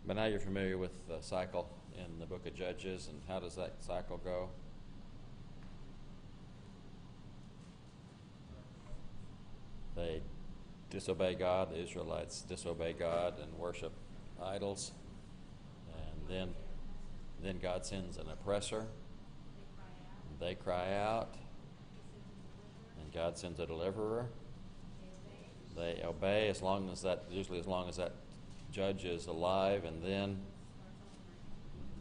But now you're familiar with the cycle in the book of Judges, and how does that cycle go? They disobey God, the Israelites disobey God and worship idols. And then God sends an oppressor. They cry out. And God sends a deliverer. They obey usually as long as that judge is alive, and then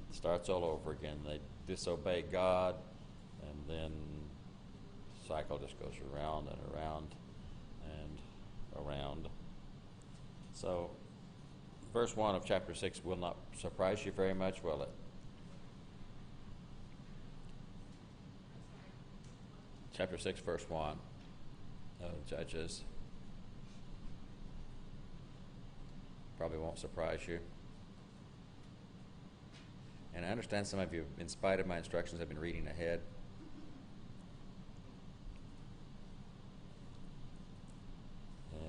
it starts all over again. They disobey God, and then the cycle just goes around and around and around. So verse 1 of chapter 6 will not surprise you very much, will it? Chapter 6, verse 1 of Judges. Probably won't surprise you. And I understand some of you, in spite of my instructions, have been reading ahead.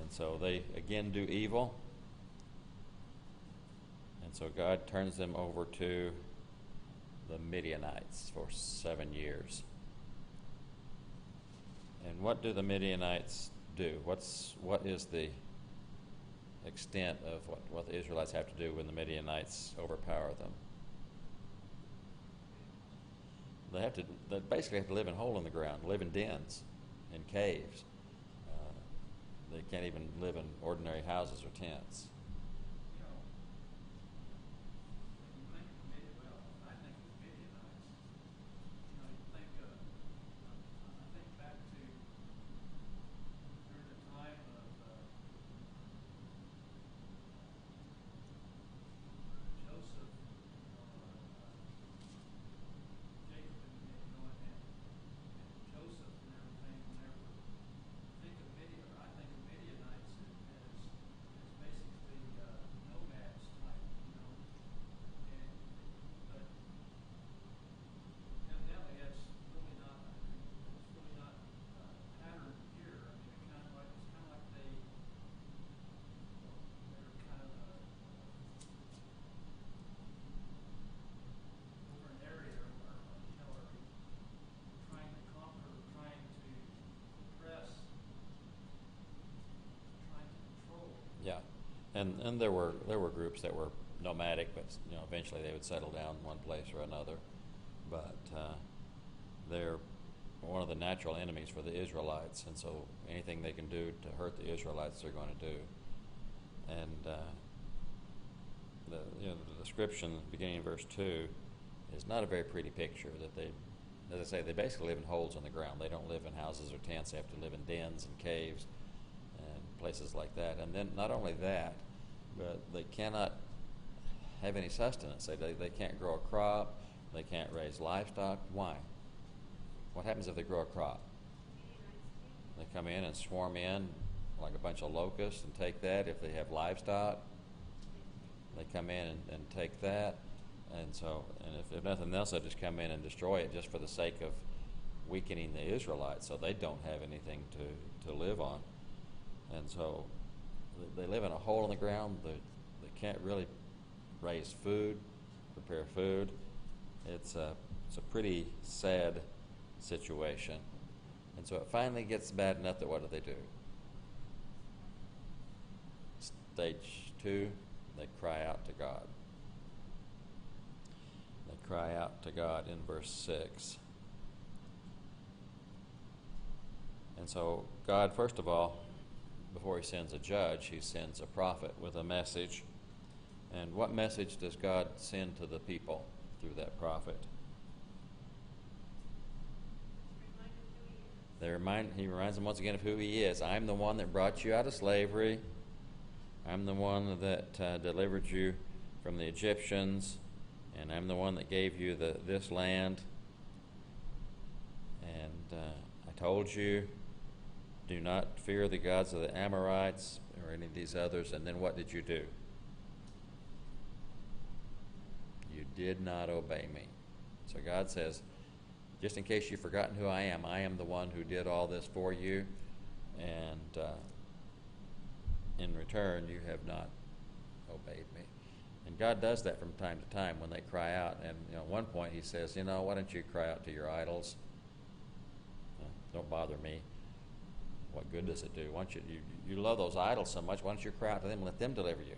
And so they again do evil. And so God turns them over to the Midianites for 7 years. And what do the Midianites do? What is the extent of what the Israelites have to do when the Midianites overpower them? They basically have to live in hole in the ground, live in dens, in caves. They can't even live in ordinary houses or tents. Yeah, and there were groups that were nomadic, but eventually they would settle down one place or another. But they're one of the natural enemies for the Israelites, and so anything they can do to hurt the Israelites, they're going to do. And the description beginning in verse 2 is not a very pretty picture. That they, as I say, they basically live in holes in the ground. They don't live in houses or tents. They have to live in dens and caves and places like that. And then not only that, but they cannot have any sustenance. They can't grow a crop. They can't raise livestock. Why? What happens if they grow a crop? They come in and swarm in like a bunch of locusts and take that. If they have livestock, they come in and take that. And so, if nothing else, they just come in and destroy it just for the sake of weakening the Israelites, so they don't have anything to live on. And so they live in a hole in the ground. They can't really raise food, prepare food. It's a pretty sad situation. And so it finally gets bad enough that what do? Stage 2, they cry out to God. They cry out to God in verse 6. And so God, first of all, before he sends a judge, he sends a prophet with a message. And what message does God send to the people through that prophet? He reminds them once again of who he is. I'm the one that brought you out of slavery. I'm the one that delivered you from the Egyptians. And I'm the one that gave you this land. And I told you, do not fear the gods of the Amorites or any of these others. And then what did you do? You did not obey me. So God says, just in case you've forgotten who I am the one who did all this for you. And in return, you have not obeyed me. And God does that from time to time when they cry out. And at one point he says, why don't you cry out to your idols? Don't bother me. What good does it do? Why don't you love those idols so much, why don't you cry out to them and let them deliver you,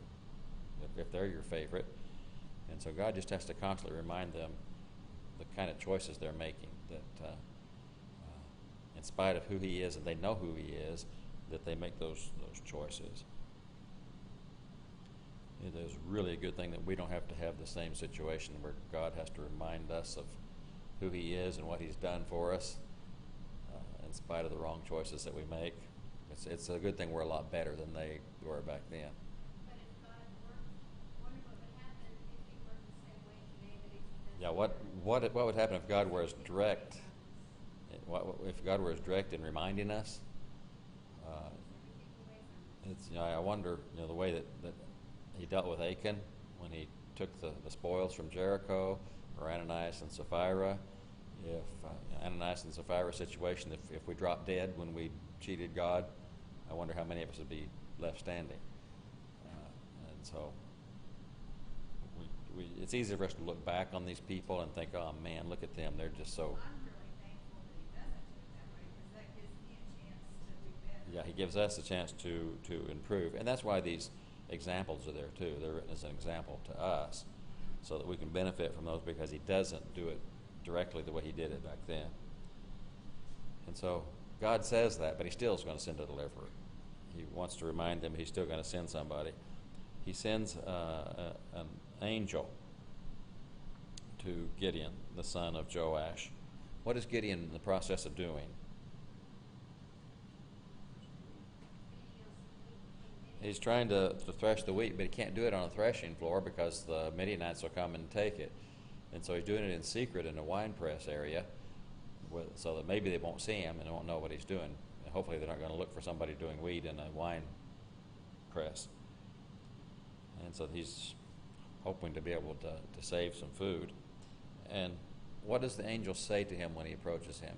if they're your favorite? And so God just has to constantly remind them the kind of choices they're making, that in spite of who he is, and they know who he is, that they make those choices. It is really a good thing that we don't have to have the same situation where God has to remind us of who he is and what he's done for us, in spite of the wrong choices that we make. It's a good thing we're a lot better than they were back then. But if God worked, wonder what would happen if he worked the same way today that he does. Yeah, what would happen if God were as direct? If God were as direct in reminding us? I wonder, the way that he dealt with Achan when he took the spoils from Jericho, or Ananias and Sapphira. If Ananias and Sapphira situation, if we dropped dead when we cheated God, I wonder how many of us would be left standing. And so it's easy for us to look back on these people and think, oh man, look at them, they're just so... I'm really thankful that he doesn't do it that way, because that gives me a chance to do better. Yeah, he gives us a chance to improve. And that's why these examples are there too. They're written as an example to us so that we can benefit from those, because he doesn't do it directly the way he did it back then. And so God says that, but he still is going to send a deliverer. He wants to remind them he's still going to send somebody. He sends an angel to Gideon, the son of Joash. What is Gideon in the process of doing? He's trying to thresh the wheat, but he can't do it on a threshing floor because the Midianites will come and take it. And so he's doing it in secret in a wine press area, so that maybe they won't see him and they won't know what he's doing. And hopefully they're not going to look for somebody doing wheat in a wine press. And so he's hoping to be able to save some food. And what does the angel say to him when he approaches him?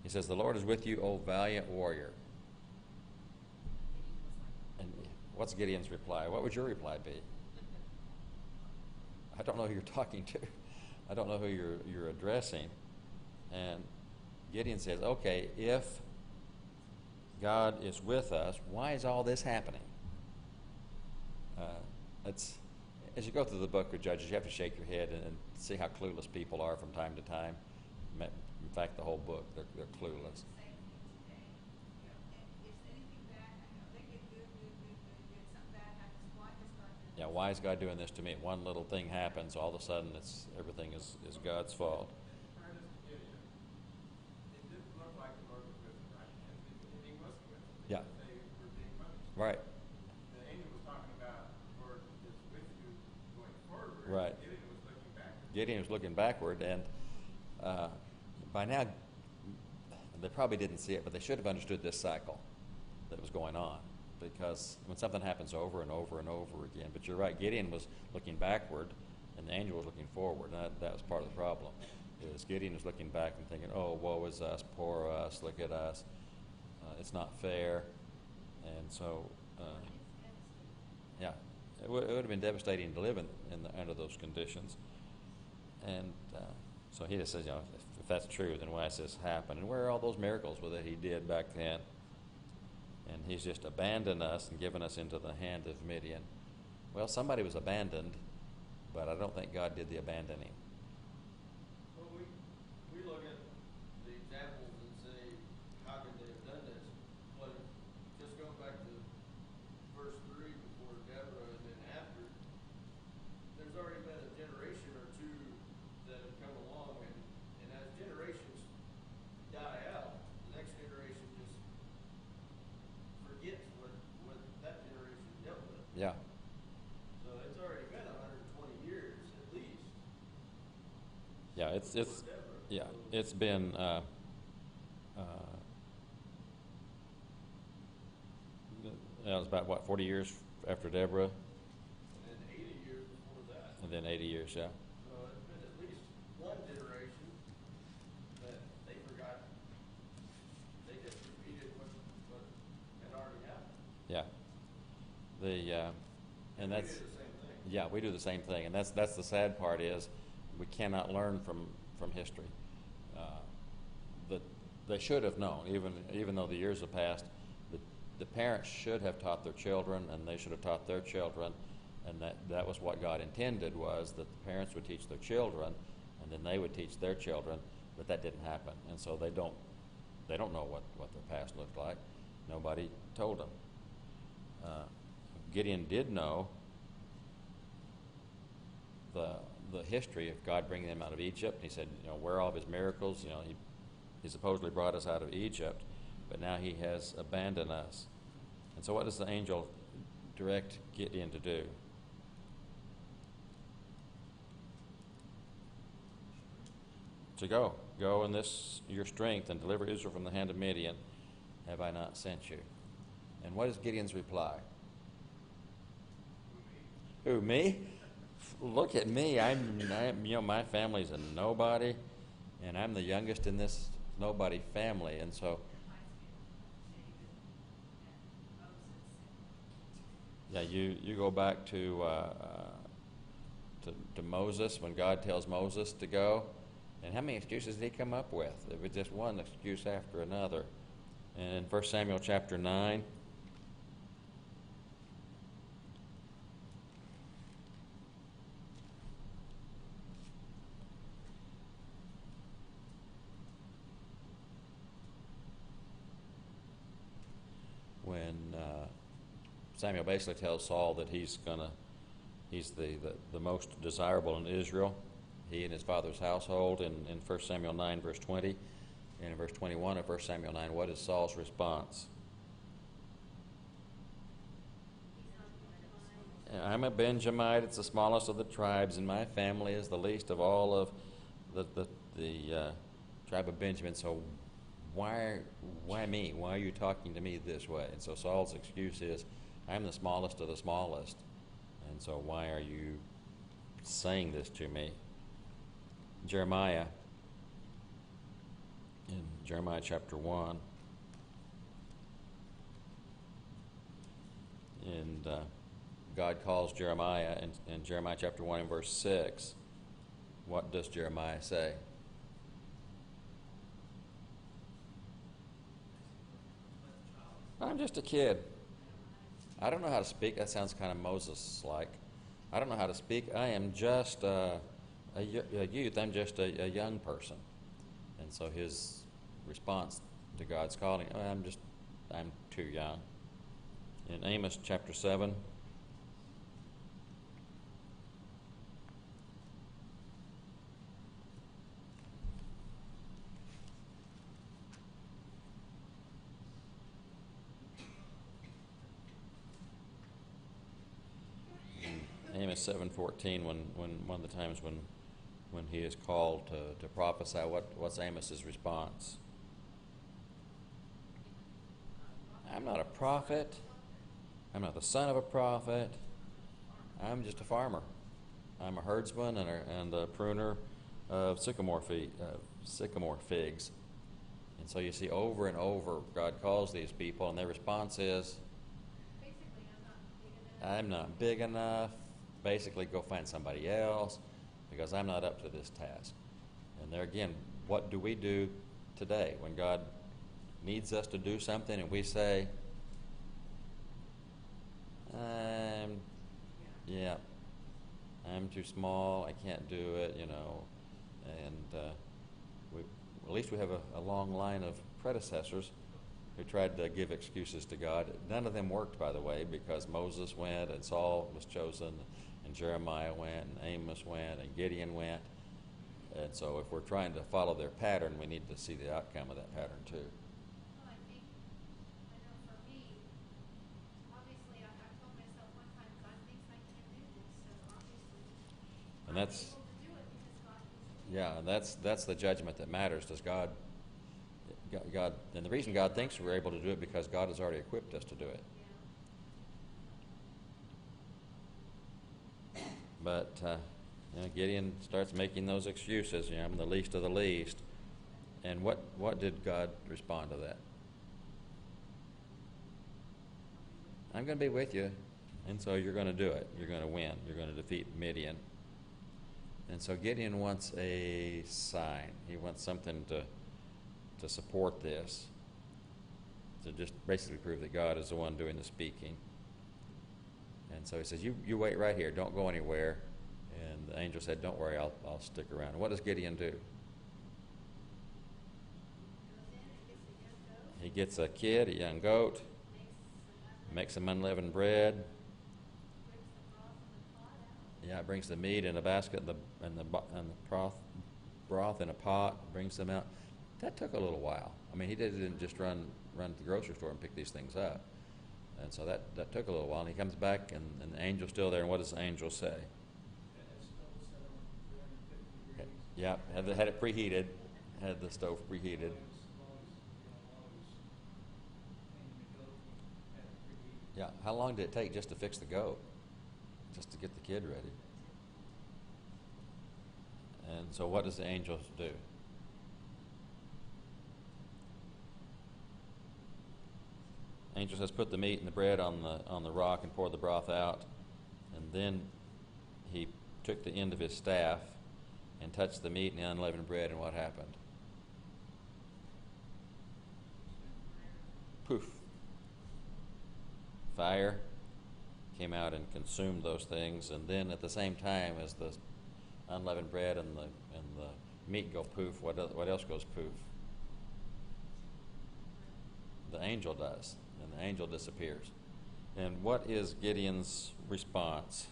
He says, "The Lord is with you, O valiant warrior." And what's Gideon's reply? What would your reply be? I don't know who you're talking to. I don't know who you're addressing. And Gideon says, okay, if God is with us, why is all this happening? As you go through the book of Judges, you have to shake your head and see how clueless people are from time to time. In fact, the whole book, they're clueless. Same thing today. If anything bad, they get good, something bad happens, why does God do this? Yeah, why is God doing this to me? One little thing happens, all of a sudden everything is God's fault. It didn't look like the Lord was with them, right? And he wasn't with them. Yeah. They were being punished. Right. The angel was talking about the Lord is with you going forward. Right. Gideon was looking backward. Gideon was looking backward, and by now they probably didn't see it, but they should have understood this cycle that was going on, because when something happens over and over and over again, but you're right, Gideon was looking backward and the angel was looking forward, and that was part of the problem. Is Gideon was looking back and thinking, oh, woe is us, poor us, look at us, it's not fair. And so yeah, it would have been devastating to live under those conditions. And so he just says, if that's true, then why does this happen? And where are all those miracles that he did back then? And he's just abandoned us and given us into the hand of Midian. Well, somebody was abandoned, but I don't think God did the abandoning. Well, we look at the examples and say, how could they have done this? But just going back to verse 3 before Deborah and then after, there's already been a generation or two that have come along, and as generations die out, the next generation just forgets what that generation dealt with. Yeah. So it's already been 120 years at least. Yeah, it's before Deborah. yeah, So- it's been it was about 40 years after Deborah, And then 80 years before that. and then 80 years. Yeah. So it's been at least one generation that they forgot. They just repeated what had already happened. Yeah. And that's, We do the same thing. yeah, we do the same thing, and that's the sad part is we cannot learn from history. That they should have known, even though the years have passed. The parents should have taught their children, and they should have taught their children, and that was what God intended, was that the parents would teach their children, and then they would teach their children. But that didn't happen, and so they don't know what their past looked like. Nobody told them. Gideon did know the history of God bringing them out of Egypt. He said, where are all of his miracles? He supposedly brought us out of Egypt, but now he has abandoned us. And so what does the angel direct Gideon to do? To go in this your strength and deliver Israel from the hand of Midian. Have I not sent you? And what is Gideon's reply? Who, me? Look at me. I'm my family's a nobody, and I'm the youngest in this nobody family, and so. Yeah, you go back to Moses, when God tells Moses to go, and how many excuses did he come up with? It was just one excuse after another. And in 1 Samuel chapter 9, when Samuel basically tells Saul that he's the most desirable in Israel, he and his father's household, in 1 Samuel 9, verse 20. And in verse 21 of 1 Samuel 9, what is Saul's response? I'm a Benjamite. It's the smallest of the tribes, and my family is the least of all of the tribe of Benjamin. So why me? Why are you talking to me this way? And so Saul's excuse is, I'm the smallest of the smallest, and so why are you saying this to me? Jeremiah, in Jeremiah chapter 1, and God calls Jeremiah in Jeremiah chapter 1 and verse 6. What does Jeremiah say? I'm just a kid. I don't know how to speak. That sounds kind of Moses-like. I don't know how to speak. I am just a youth. I'm just a young person. And so his response to God's calling, I'm too young. In Amos chapter 7, Amos 7:14, when one of the times when he is called to prophesy, what's Amos's response? I'm not a prophet. I'm not the son of a prophet. I'm just a farmer. I'm a herdsman and a pruner of sycamore figs. And so you see over and over, God calls these people, and their response is, Basically, I'm not big enough. I'm not big enough. Basically, go find somebody else, because I'm not up to this task. And there again, what do we do today when God needs us to do something and we say, I'm too small, I can't do it, and at least we have a long line of predecessors who tried to give excuses to God. None of them worked, by the way, because Moses went and Saul was chosen and Jeremiah went and Amos went and Gideon went. And so if we're trying to follow their pattern, we need to see the outcome of that pattern too. Well, I know for me, obviously, I've told myself one time, God thinks I can do this, so obviously, And I'm that's, able to do it because God was yeah, and that's the judgment that matters. Does God, and the reason God thinks we're able to do it because God has already equipped us to do it. Yeah. But Gideon starts making those excuses. I'm the least of the least. And what did God respond to that? I'm going to be with you. And so you're going to do it. You're going to win. You're going to defeat Midian. And so Gideon wants a sign. He wants something to support this, to just basically prove that God is the one doing the speaking. And so he says, you wait right here. Don't go anywhere. And the angel said, don't worry, I'll stick around. And what does Gideon do? He gets a kid, a young goat, makes some unleavened bread. Yeah, brings the meat in a basket and the broth in a pot, brings them out. That took a little while. I mean, he didn't just run to the grocery store and pick these things up. And so that took a little while. And he comes back, and the angel's still there. And what does the angel say? Yeah, had it preheated, had the stove preheated. Yeah, how long did it take just to fix the goat? Just to get the kid ready? And so what does the angel do? Angel says, put the meat and the bread on the rock and pour the broth out. And then he took the end of his staff and touched the meat and the unleavened bread, and what happened? Poof. Fire came out and consumed those things, and then at the same time as the unleavened bread and the meat go poof, what else goes poof? The angel does, and the angel disappears. And what is Gideon's response?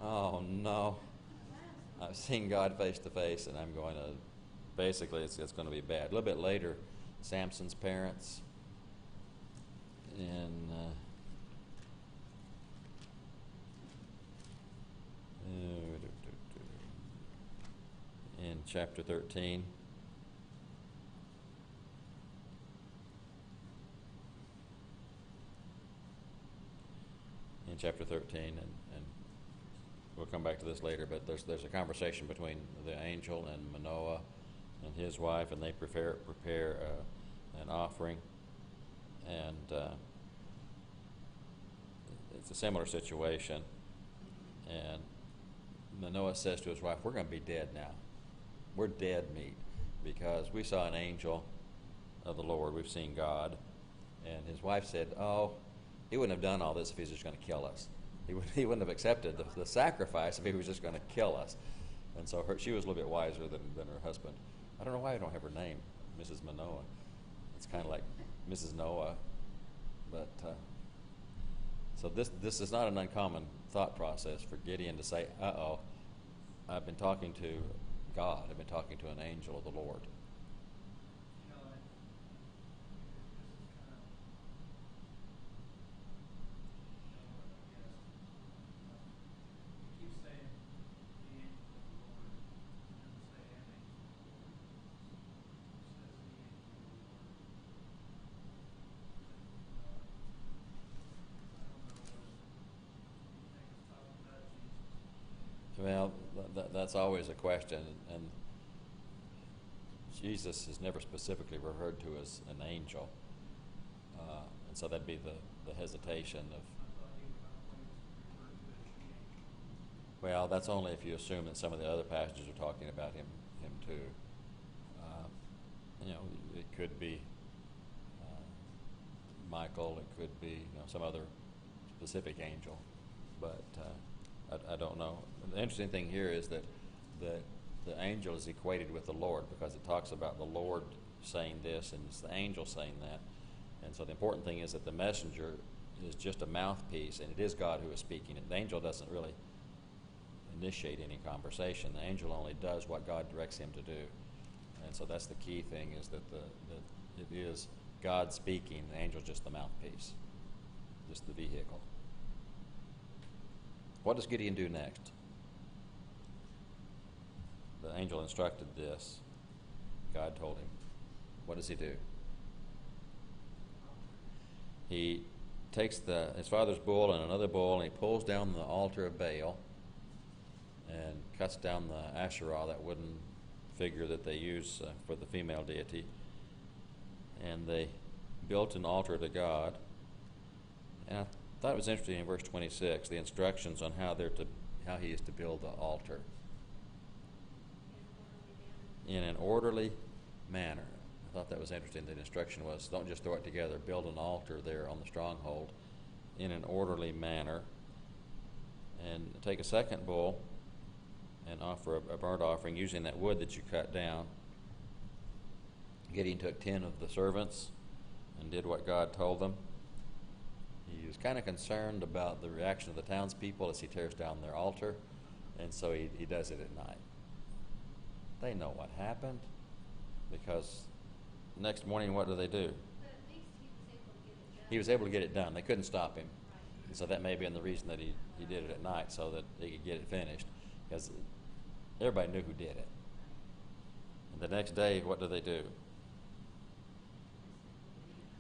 Oh no, I've seen God face to face, and I'm going to, basically it's going to be bad. A little bit later, Samson's parents in chapter 13. In chapter 13, and we'll come back to this later, but there's a conversation between the angel and Manoah and his wife, and they prepare an offering, and it's a similar situation. And Manoah says to his wife, we're going to be dead now. We're dead meat, because we saw an angel of the Lord. We've seen God. And his wife said, oh, he wouldn't have done all this if he was just going to kill us. He wouldn't have accepted the sacrifice if he was just going to kill us. And so she was a little bit wiser than her husband. I don't know why I don't have her name, Mrs. Manoah. It's kind of like Mrs. Noah. But so this is not an uncommon thought process for Gideon to say, uh-oh, I've been talking to God. I've been talking to an angel of the Lord. You know, this is kind of, I guess, you keep saying the angel of the Lord, and then say an angel of the Lord. It says the angel of the Lord. I don't know what you think of talking about Jesus. Well, that's always a question, and Jesus is never specifically referred to as an angel, and so that'd be the hesitation of. I thought he was always referred to as the angel. Well, that's only if you assume that some of the other passages are talking about him too. It could be Michael. It could be some other specific angel, but I don't know. The interesting thing here is that the angel is equated with the Lord, because it talks about the Lord saying this and it's the angel saying that. And so the important thing is that the messenger is just a mouthpiece, and it is God who is speaking. And the angel doesn't really initiate any conversation. The angel only does what God directs him to do. And so that's the key thing, is that it is God speaking. The angel is just the mouthpiece, just the vehicle. What does Gideon do next? The angel instructed this. God told him. What does he do? He takes his father's bull and another bull, and he pulls down the altar of Baal and cuts down the Asherah, that wooden figure that they use for the female deity. and they built an altar to God. And I thought it was interesting in verse 26, the instructions on how he is to build the altar in an orderly manner. I thought that was interesting. The instruction was, don't just throw it together, build an altar there on the stronghold in an orderly manner, and take a second bull and offer a burnt offering using that wood that you cut down. Gideon took 10 of the servants and did what God told them. He was kind of concerned about the reaction of the townspeople as he tears down their altar, and so he does it at night. They know what happened, because next morning, what do? But at least he was able to get it done. He was able to get it done. They couldn't stop him. Right. And so that may have been the reason that he did it at night, so that he could get it finished, because everybody knew who did it. And the next day, what do?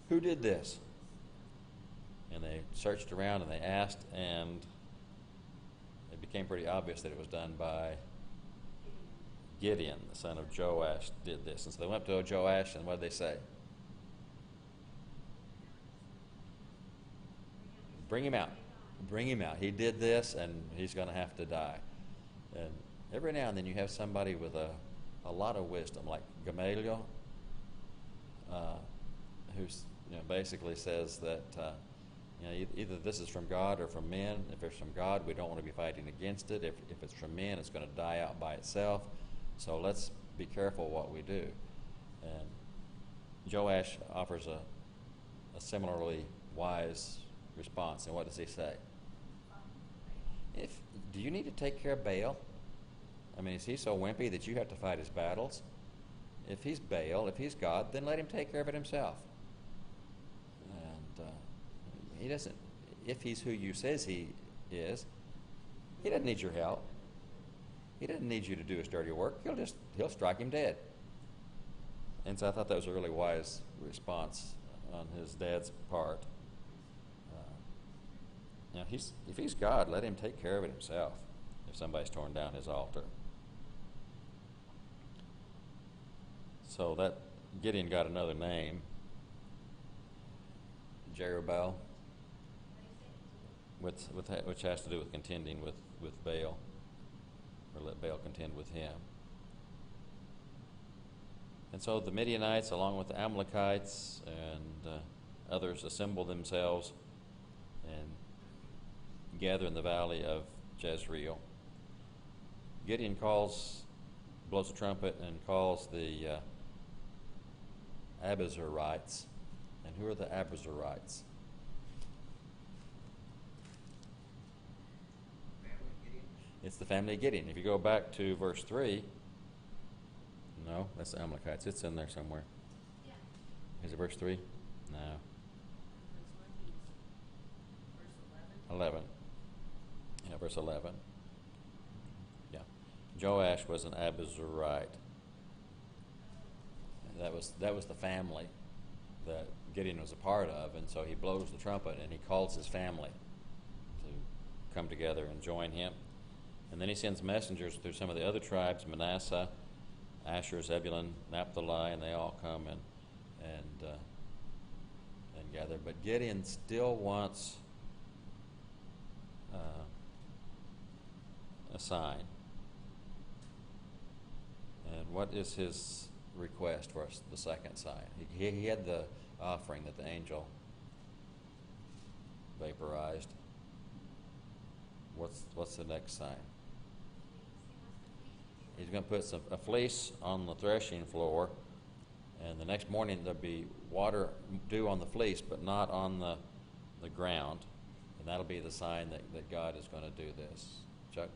Who did this? And they searched around and they asked, and it became pretty obvious that it was done by Gideon, the son of Joash, did this. And so they went up to Joash, and what did they say? Bring him out. Bring him out. He did this, and he's going to have to die. And every now and then you have somebody with a lot of wisdom, like Gamaliel, who's basically says that either this is from God or from men. If it's from God, we don't want to be fighting against it. If it's from men, it's going to die out by itself. So let's be careful what we do. And Joash offers a similarly wise response. And what does he say? Do you need to take care of Baal? I mean, is he so wimpy that you have to fight his battles? If he's Baal, if he's God, then let him take care of it himself. And he doesn't. If he's who you says he is, he doesn't need your help. He doesn't need you to do his dirty work. He'll strike him dead. And so I thought that was a really wise response on his dad's part. If he's God, let him take care of it himself if somebody's torn down his altar. So that Gideon got another name, Jerubbaal, which has to do with contending with Baal, or let Baal contend with him. And so the Midianites, along with the Amalekites and others, assemble themselves and gather in the valley of Jezreel. Gideon blows a trumpet and calls the Abizarites. And who are the Abizarites? It's the family of Gideon. If you go back to verse 3, no, that's the Amalekites. It's in there somewhere. Yeah. Is it verse 3? No. Verse 11. Yeah, verse 11. Yeah. Joash was an Abizarite. That was the family that Gideon was a part of, and so he blows the trumpet and he calls his family to come together and join him. And then he sends messengers through some of the other tribes, Manasseh, Asher, Zebulun, Naphtali, and they all come and gather. But Gideon still wants a sign. And what is his request for us, the second sign? He had the offering that the angel vaporized. What's the next sign? He's going to put a fleece on the threshing floor, and the next morning there'll be water, dew on the fleece, but not on the ground. And that'll be the sign that God is going to do this. Chuck?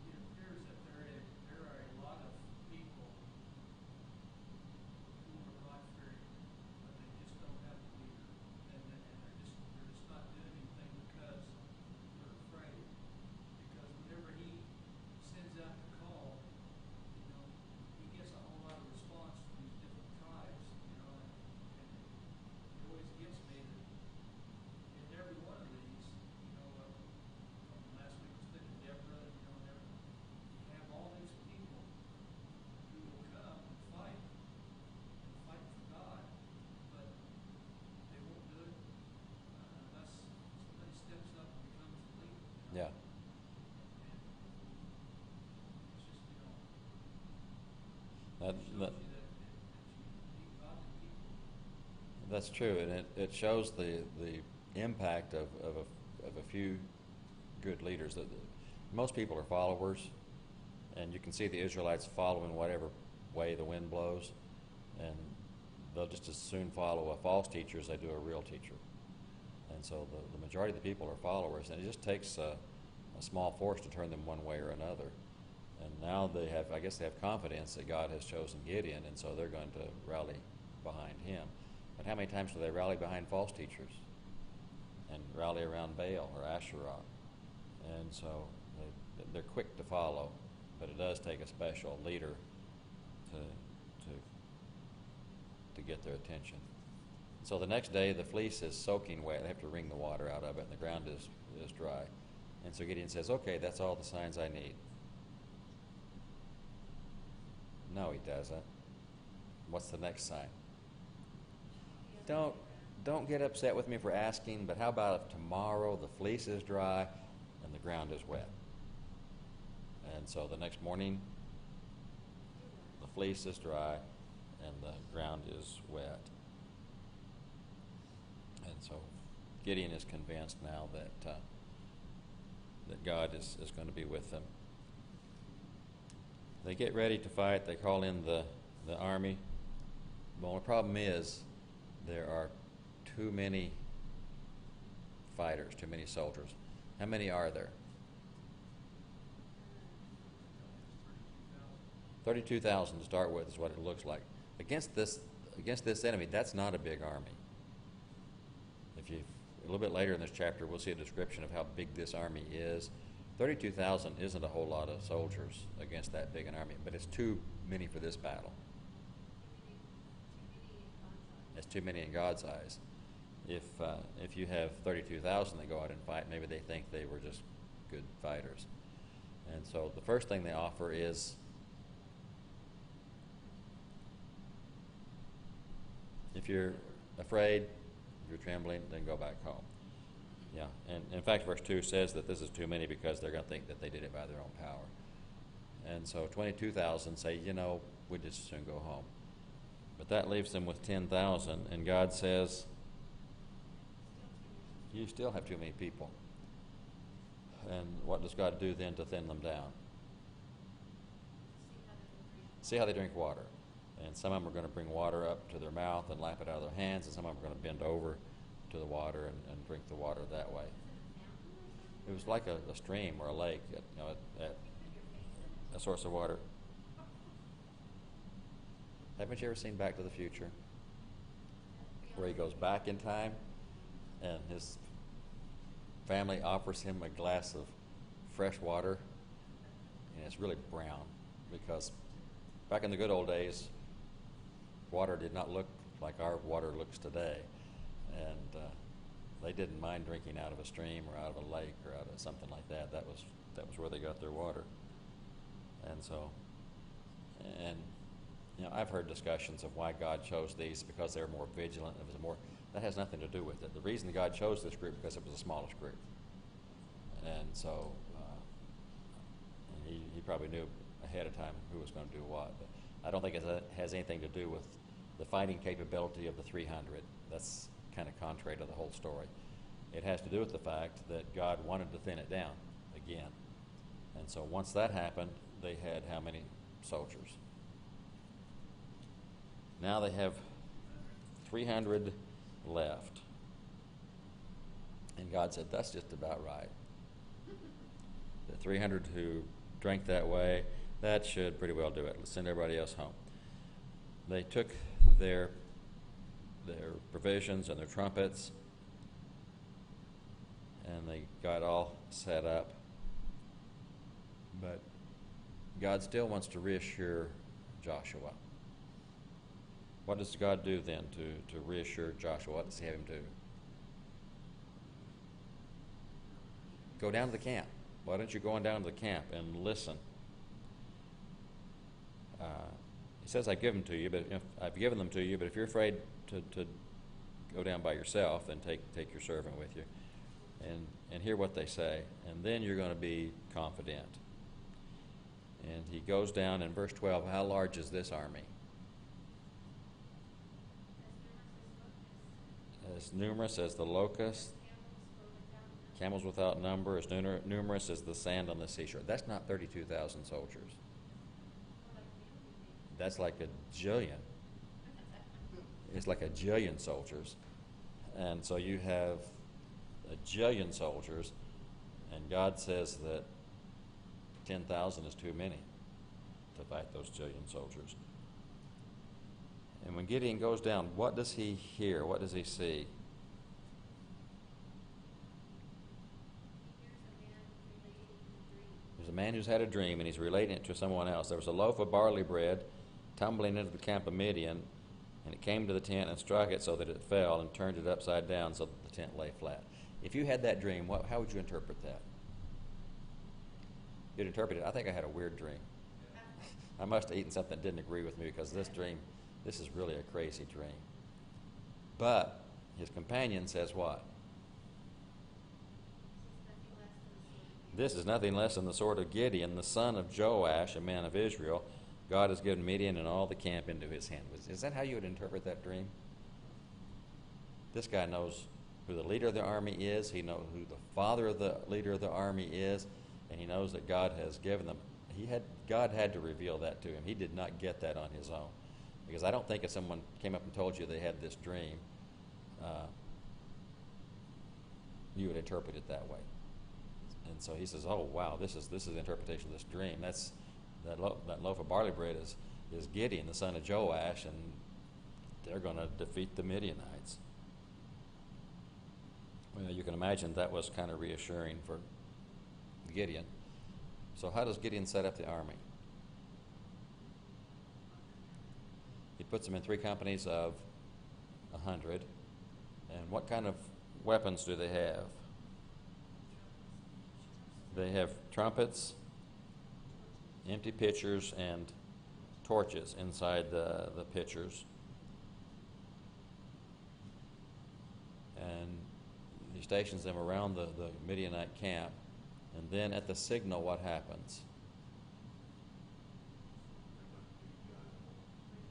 It appears that there are a lot of people who are God-fearing, but they just don't have a leader, and they're just not doing anything because they're afraid. Because whenever he sends out the call, he gets a hold Yeah. It's just, That, shows that, you that you need godly people. that's true, and it shows the impact of a few good leaders. Most people are followers, and you can see the Israelites following whatever way the wind blows, and they'll just as soon follow a false teacher as they do a real teacher. And so the majority of the people are followers, and it just takes a small force to turn them one way or another. And now I guess they have confidence that God has chosen Gideon, and so they're going to rally behind him. But how many times do they rally behind false teachers and rally around Baal or Asherah? And so they're quick to follow, but it does take a special leader to get their attention. So the next day, the fleece is soaking wet. They have to wring the water out of it, and the ground is dry. And so Gideon says, okay, that's all the signs I need. No, he doesn't. What's the next sign? Don't get upset with me for asking, but how about if tomorrow the fleece is dry and the ground is wet? And so the next morning, the fleece is dry and the ground is wet. And so Gideon is convinced now that God is going to be with them. They get ready to fight. They call in the army. The only problem is there are too many fighters, too many soldiers. How many are there? 32,000 to start with is what it looks like. Against this enemy, that's not a big army. A little bit later in this chapter, we'll see a description of how big this army is. 32,000 isn't a whole lot of soldiers against that big an army, but it's too many for this battle. It's too many in God's eyes. If you have 32,000 that go out and fight, maybe they think they were just good fighters. And so the first thing they offer is, if you're afraid, if you're trembling, then go back home. Yeah, and in fact, verse 2 says that this is too many because they're going to think that they did it by their own power. And so 22,000 say, we'd just as soon go home. But that leaves them with 10,000, and God says, you still have too many people. And what does God do then to thin them down? See how they drink water. And some of them are going to bring water up to their mouth and lap it out of their hands, and some of them are going to bend over to the water and drink the water that way. It was like a stream or a lake, a source of water. Haven't you ever seen Back to the Future? Where he goes back in time and his family offers him a glass of fresh water, and it's really brown because back in the good old days, water did not look like our water looks today. And they didn't mind drinking out of a stream or out of a lake or out of something like that. That was where they got their water. And so, I've heard discussions of why God chose these because they're more vigilant. That has nothing to do with it. The reason God chose this group because it was the smallest group. And so he probably knew ahead of time who was going to do what. But I don't think it has anything to do with the fighting capability of the 300. That's kind of contrary to the whole story. It has to do with the fact that God wanted to thin it down again. And so once that happened, they had how many soldiers? Now they have 300 left. And God said, that's just about right. The 300 who drank that way, that should pretty well do it. Let's send everybody else home. They took their provisions and their trumpets, and they got all set up. But God still wants to reassure Joshua. What does God do then to reassure Joshua? What does he have him do? Go down to the camp. Why don't you go on down to the camp and listen? He says, I've given them to you, but if you're afraid to go down by yourself, then take your servant with you. and hear what they say, and then you're going to be confident. And he goes down in verse 12, how large is this army? As numerous as the locust, camels without number, as numerous as the sand on the seashore. That's not 32,000 soldiers. That's like a jillion. It's like a jillion soldiers. And so you have a jillion soldiers, and God says that 10,000 is too many to fight those jillion soldiers. And when Gideon goes down, what does he hear? What does he see? There's a man who's had a dream, and he's relating it to someone else. There was a loaf of barley bread tumbling into the camp of Midian, and it came to the tent and struck it so that it fell and turned it upside down so that the tent lay flat. If you had that dream, how would you interpret that? You'd interpret it, I think I had a weird dream. I must have eaten something that didn't agree with me, because this is really a crazy dream. But his companion says what? This is nothing less than the sword of Gideon, the son of Joash, a man of Israel. God has given Midian and all the camp into his hand. Is that how you would interpret that dream? This guy knows who the leader of the army is. He knows who the father of the leader of the army is, and he knows that God has given them. God had to reveal that to him. He did not get that on his own, because I don't think if someone came up and told you they had this dream, you would interpret it that way. And so he says, "Oh wow, this is the interpretation of this dream. That loaf of barley bread is Gideon, the son of Joash, and they're going to defeat the Midianites." Well, you can imagine that was kind of reassuring for Gideon. So how does Gideon set up the army? He puts them in 3 companies of 100. And what kind of weapons do they have? They have trumpets, empty pitchers, and torches inside the pitchers. And he stations them around the Midianite camp. And then at the signal, what happens?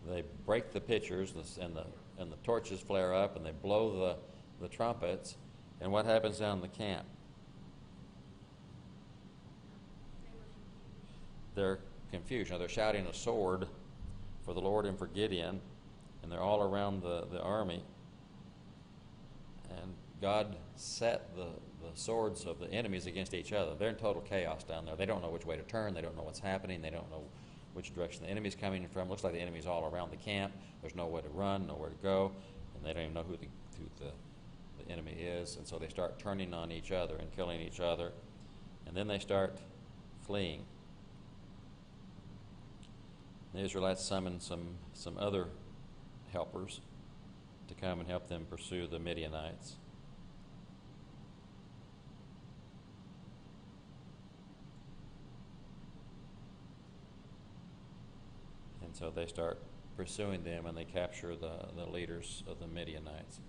They break the pitchers, and the torches flare up, and they blow the trumpets. And what happens down in the camp? They're confused. Now, they're shouting a sword for the Lord and for Gideon, and they're all around the army. And God set the swords of the enemies against each other. They're in total chaos down there. They don't know which way to turn. They don't know what's happening. They don't know which direction the enemy's coming from. Looks like the enemy's all around the camp. There's nowhere to run, nowhere to go, and they don't even know who the enemy is. And so they start turning on each other and killing each other, and then they start fleeing. The Israelites summon some other helpers to come and help them pursue the Midianites. And so they start pursuing them, and they capture the leaders of the Midianites.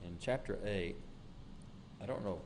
In chapter 8, I don't know.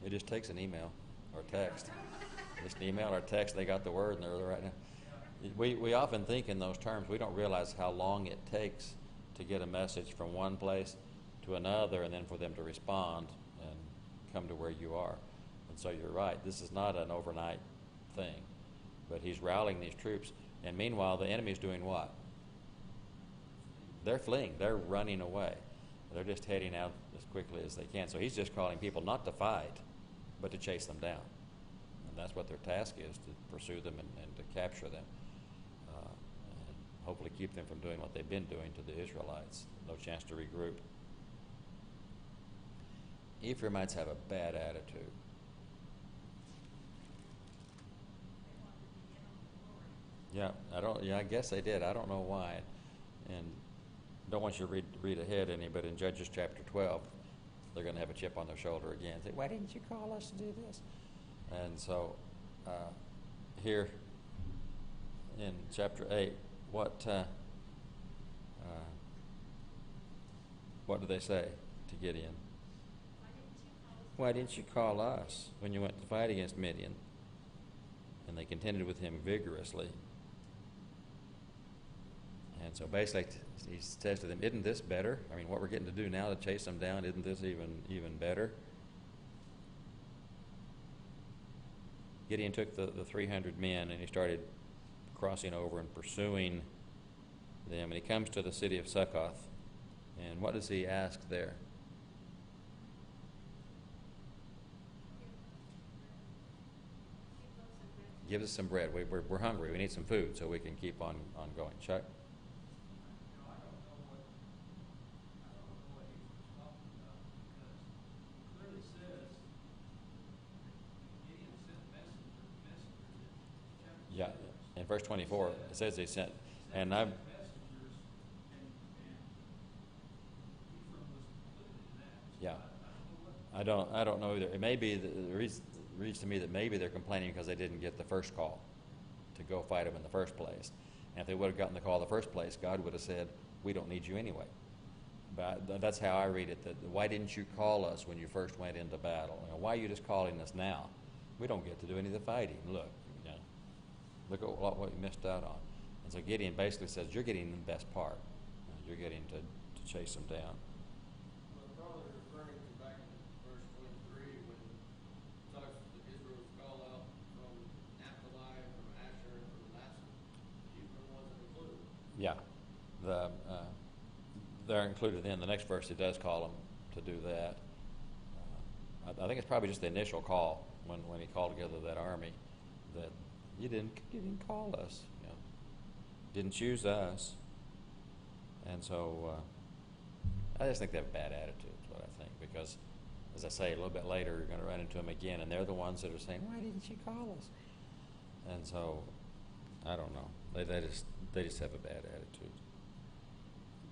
It just takes an email or text. Just an email or text, they got the word, and they're there right now. We often think in those terms. We don't realize how long it takes to get a message from one place to another, and then for them to respond and come to where you are. And so you're right. This is not an overnight thing. But he's rallying these troops. And meanwhile, the enemy's doing what? They're fleeing. They're running away. They're just heading out as quickly as they can. So he's just calling people not to fight, but to chase them down. and that's what their task is, to pursue them and to capture them, and hopefully keep them from doing what they've been doing to the Israelites. No chance to regroup. Ephraimites have a bad attitude. Yeah, I guess they did. I don't know why, and don't want you to read ahead any, but in Judges chapter 12, they're going to have a chip on their shoulder again. Say, why didn't you call us to do this? And so, here in chapter 8, what do they say to Gideon? Why didn't you call us? Why didn't you call us when you went to fight against Midian? And they contended with him vigorously. And so basically, he says to them, isn't this better? I mean, what we're getting to do now to chase them down, isn't this even better? Gideon took the 300 men and he started crossing over and pursuing them. And he comes to the city of Succoth. And what does he ask there? Give us some bread. We're hungry. We need some food so we can keep on going. Chuck? You know, I don't know what he was talking about, because it clearly says Gideon sent messengers in chapter Yeah. 6. In verse 24, it says they sent. And I've I've messengers, and Ephraim was included in that. So Yeah. I don't know what. I don't know either. It may be the reason reads to me that maybe they're complaining because they didn't get the first call to go fight them in the first place. And if they would have gotten the call in the first place, God would have said, we don't need you anyway. But that's how I read it, that why didn't you call us when you first went into battle? You know, why are you just calling us now? We don't get to do any of the fighting. Look at what we missed out on. And so Gideon basically says, you're getting the best part. You're getting to chase them down. Well, probably referring to back in verse 23 when it talks that Israel's call out from Naphtali, from Asher, and from Manasseh. Ephraim wasn't included. Yeah, they're included in the next verse. It does call them to do that. I think it's probably just the initial call when he called together that army, that you didn't call us, didn't choose us, and so I just think they have a bad attitude. Is what I think, because as I say, a little bit later you're going to run into them again, and they're the ones that are saying, "Why didn't you call us?" And so I don't know. They just have a bad attitude.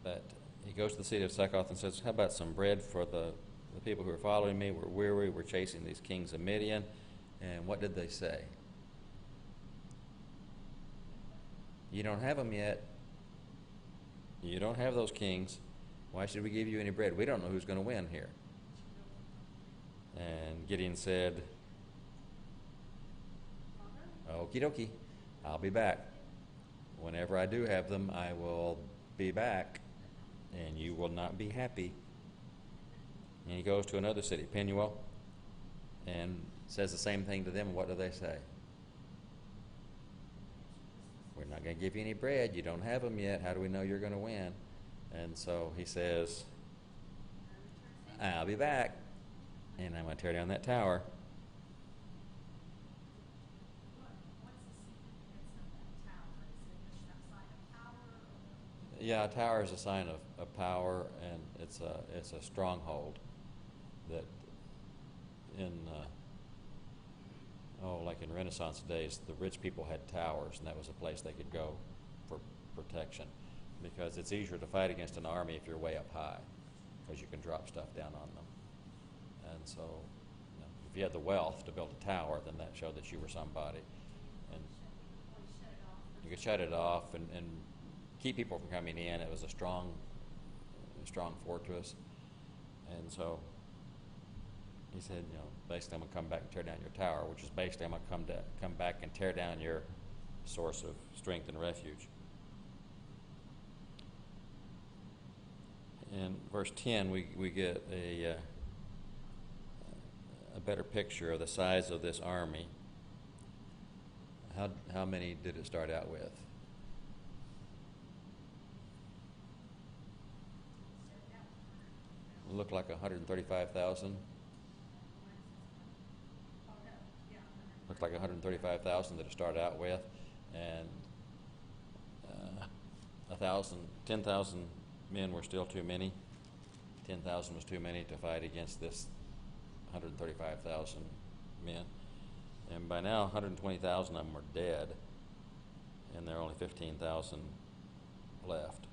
But he goes to the city of Succoth and says, how about some bread for the people who are following me? We're weary. We're chasing these kings of Midian. And what did they say? You don't have them yet. You don't have those kings. Why should we give you any bread? We don't know who's going to win here. And Gideon said, okie dokie, I'll be back. Whenever I do have them, I will be back, and you will not be happy. And he goes to another city, Penuel, and says the same thing to them. What do they say? We're not going to give you any bread. You don't have them yet. How do we know you're going to win? And so he says, I'll be back, and I'm going to tear down that tower. Yeah, a tower is a sign of power, and it's a stronghold that like in Renaissance days, the rich people had towers, and that was a place they could go for protection, because it's easier to fight against an army if you're way up high, because you can drop stuff down on them. And so, if you had the wealth to build a tower, then that showed that you were somebody, and you could shut it off and keep people from coming in. It was a strong fortress. And so he said, basically, I'm going to come back and tear down your tower, which is basically I'm going to come back and tear down your source of strength and refuge. In verse 10, we get a better picture of the size of this army. How many did it start out with? It looked like 135,000. looked like 135,000 that it started out with, and 10,000 men were still too many. 10,000 was too many to fight against this 135,000 men. And by now, 120,000 of them are dead, and there are only 15,000 left.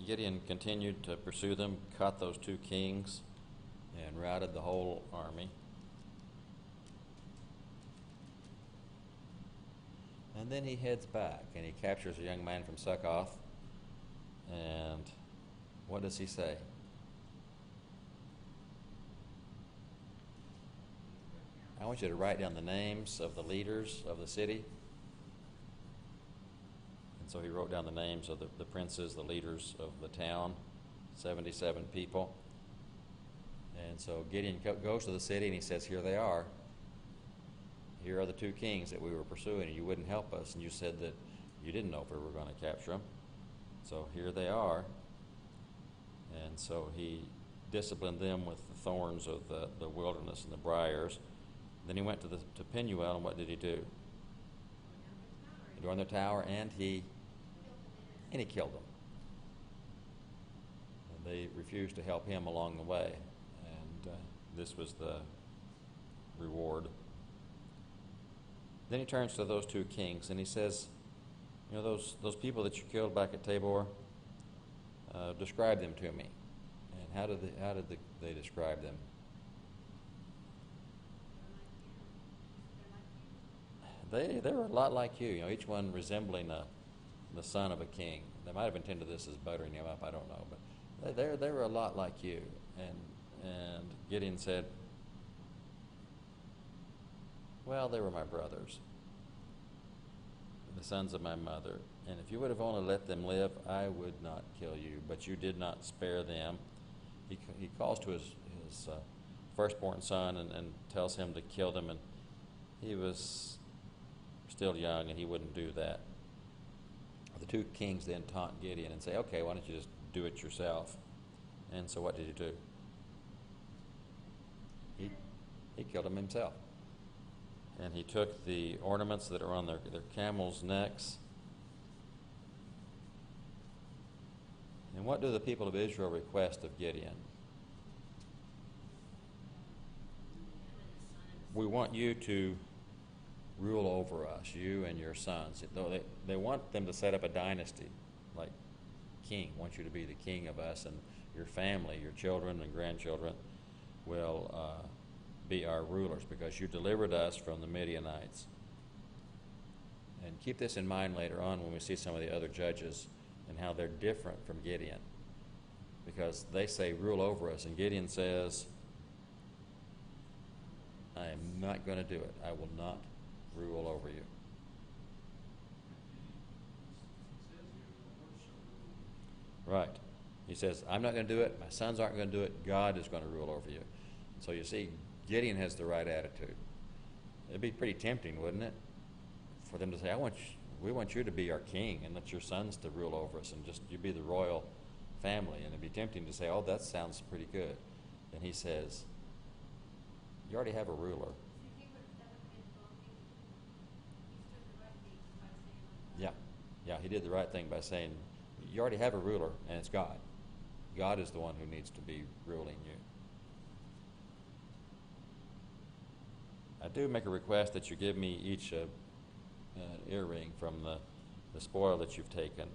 Gideon continued to pursue them, caught those two kings, and routed the whole army. And then he heads back, and he captures a young man from Succoth. And what does he say? I want you to write down the names of the leaders of the city. And so he wrote down the names of the princes, the leaders of the town, 77 people. And so Gideon goes to the city and he says, here they are. Here are the two kings that we were pursuing, and you wouldn't help us, and you said that you didn't know if we were going to capture them. So here they are. And so he disciplined them with the thorns of the wilderness and the briars. Then he went to Penuel, and what did he do? He adorned their tower, and he killed them. And they refused to help him along the way, and this was the reward. Then he turns to those two kings, and he says, you know, those people that you killed back at Tabor, describe them to me. And how did they describe them? They were a lot like you, each one resembling the son of a king. They might have intended this as buttering him up, I don't know, but they were a lot like you. And Gideon said, well, they were my brothers, the sons of my mother, and if you would have only let them live, I would not kill you, but you did not spare them. He calls to his firstborn son and tells him to kill them, and he was still young, and he wouldn't do that. The two kings then taunt Gideon and say, okay, why don't you just do it yourself? And so what did he do? He killed him himself. And he took the ornaments that are on their camels' necks. And what do the people of Israel request of Gideon? We want you to rule over us, you and your sons. They want them to set up a dynasty, like king. Want you to be the king of us, and your family, your children and grandchildren will be our rulers, because you delivered us from the Midianites. And keep this in mind later on when we see some of the other judges and how they're different from Gideon, because they say rule over us, and Gideon says, I am not going to do it. I will not rule over you. Right. He says, I'm not going to do it. My sons aren't going to do it. God is going to rule over you. So you see, Gideon has the right attitude. It'd be pretty tempting, wouldn't it, for them to say, we want you to be our king and let your sons to rule over us, and just you be the royal family. And it'd be tempting to say, oh, that sounds pretty good. And he says, you already have a ruler. Yeah, he did the right thing by saying, you already have a ruler, and it's God. God is the one who needs to be ruling you. I do make a request that you give me each an earring from the spoil that you've taken.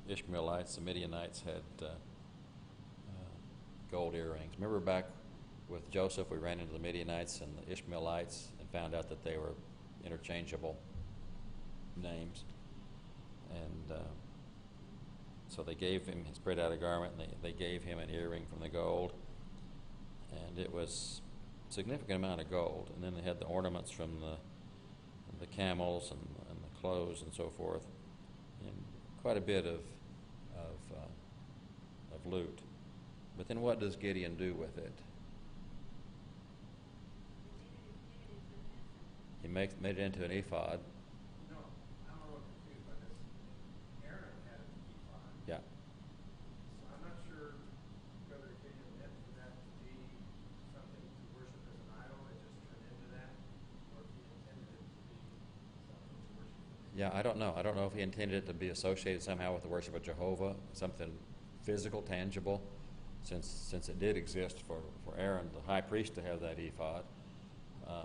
The Ishmaelites, the Midianites had gold earrings. Remember back with Joseph, we ran into the Midianites and the Ishmaelites and found out that they were interchangeable names. And so they gave him, he spread out a garment, and they gave him an earring from the gold. And it was a significant amount of gold. And then they had the ornaments from the camels and the clothes and so forth, and quite a bit of loot. But then what does Gideon do with it? He made it into an ephod. No, I'm a little confused by this. Aaron had an ephod. Yeah. So I'm not sure whether Gideon meant for that to be Yeah, I don't know. I don't know if he intended it to be associated somehow with the worship of Jehovah, something physical, tangible, since it did exist for Aaron, the high priest, to have that ephod. I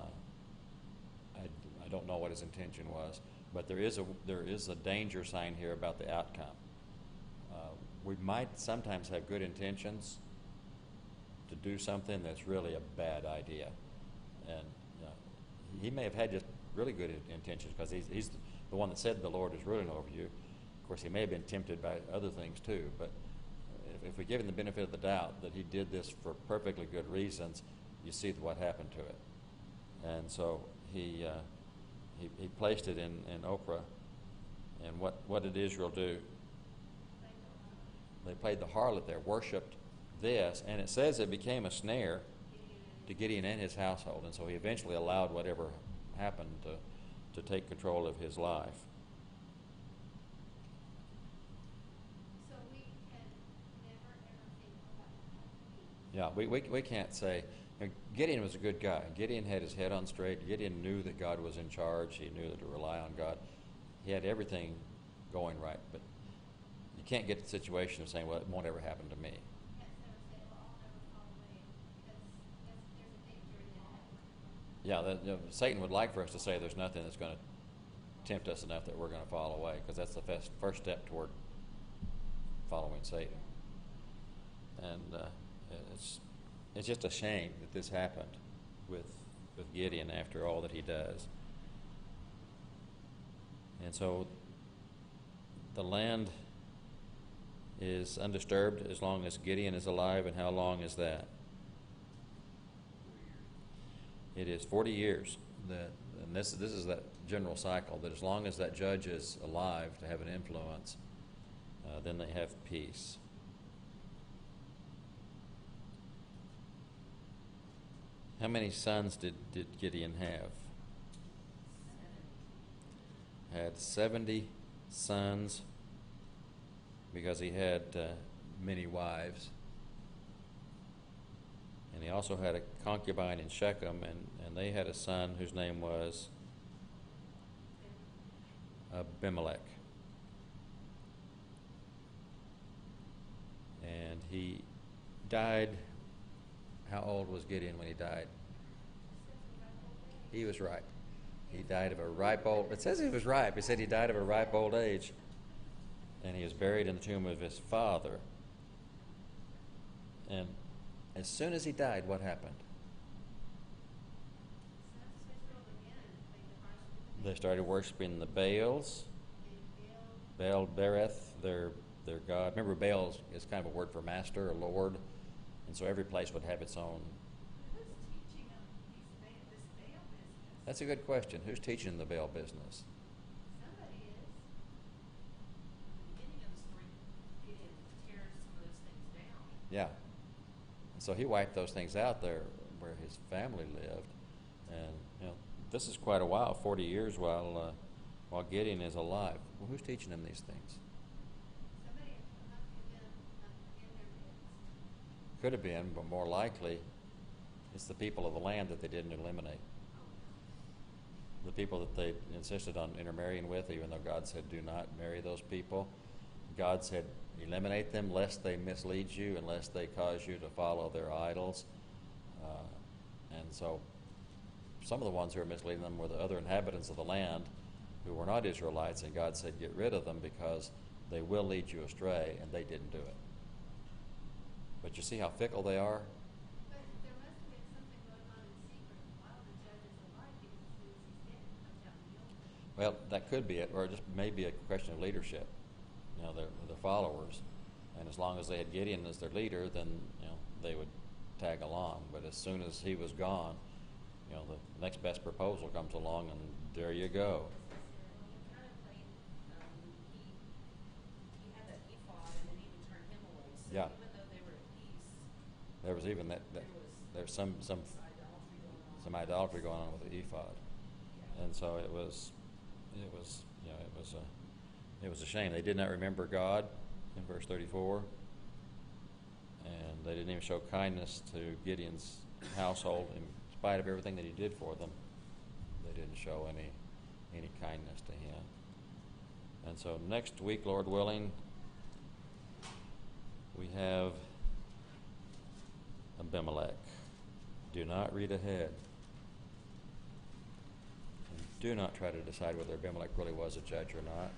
don't know what his intention was, but there is a danger sign here about the outcome. We might sometimes have good intentions to do something that's really a bad idea, and he may have had just really good intentions because he's the one that said the Lord is ruling over you. Of course, he may have been tempted by other things too, but if we give him the benefit of the doubt that he did this for perfectly good reasons, you see what happened to it. And so he placed it in Oprah. And what did Israel do? They played the harlot there, worshipped this, and it says it became a snare to Gideon and his household. And so he eventually allowed whatever happened to take control of his life. So we can never ever think about that. Yeah, we can't say. Gideon was a good guy. Gideon had his head on straight. Gideon knew that God was in charge. He knew to rely on God. He had everything going right, but you can't get to the situation of saying, well, it won't ever happen to me. You can't never say, well, I'll never fall away, because there's a danger in that. Yeah, Satan would like for us to say there's nothing that's going to tempt us enough that we're going to fall away, because that's the first step toward following Satan. And it's just a shame that this happened with Gideon after all that he does. And so the land is undisturbed as long as Gideon is alive, and how long is that? It is 40 years. And this is that general cycle, that as long as that judge is alive to have an influence, then they have peace. How many sons did Gideon have? Had 70 sons, because he had many wives. And he also had a concubine in Shechem, and they had a son whose name was Abimelech. And he died. How old was Gideon when he died? He was ripe. He died of a ripe old... It says he was ripe. It said he died of a ripe old age. And he was buried in the tomb of his father. And as soon as he died, what happened? They started worshiping the Baals. Baal Bereth, their god. Remember, Baal is kind of a word for master or lord. And so every place would have its own. Who's teaching them this Baal business? That's a good question. Who's teaching the Baal business? Somebody is. Beginning of the story, Gideon tears some of those things down. Yeah. And so he wiped those things out there where his family lived. And, this is quite a while, 40 years while Gideon is alive. Well, who's teaching him these things? Somebody must have been in their midst. Could have been, but more likely it's the people of the land that they didn't eliminate. The people that they insisted on intermarrying with, even though God said do not marry those people. God said eliminate them lest they mislead you and lest they cause you to follow their idols. And so some of the ones who were misleading them were the other inhabitants of the land who were not Israelites, and God said get rid of them because they will lead you astray, and they didn't do it. But you see how fickle they are? But there must have been something going on in secret while the judge is alive, because as soon as he's dead, it comes out in the open. Well, that could be it, or just maybe a question of leadership. They're followers, and as long as they had Gideon as their leader, then they would tag along. But as soon as he was gone, the next best proposal comes along, and there you go. He kind of played, he had that ephod and then even turned him away. So Yeah. even though they were at peace, There was even there's some idolatry going on with the ephod, and so it was a shame. They did not remember God in verse 34, and they didn't even show kindness to Gideon's household in spite of everything that he did for them. They didn't show any kindness to him. And so next week, Lord willing, we have Abimelech. Do not read ahead. And do not try to decide whether Abimelech really was a judge or not.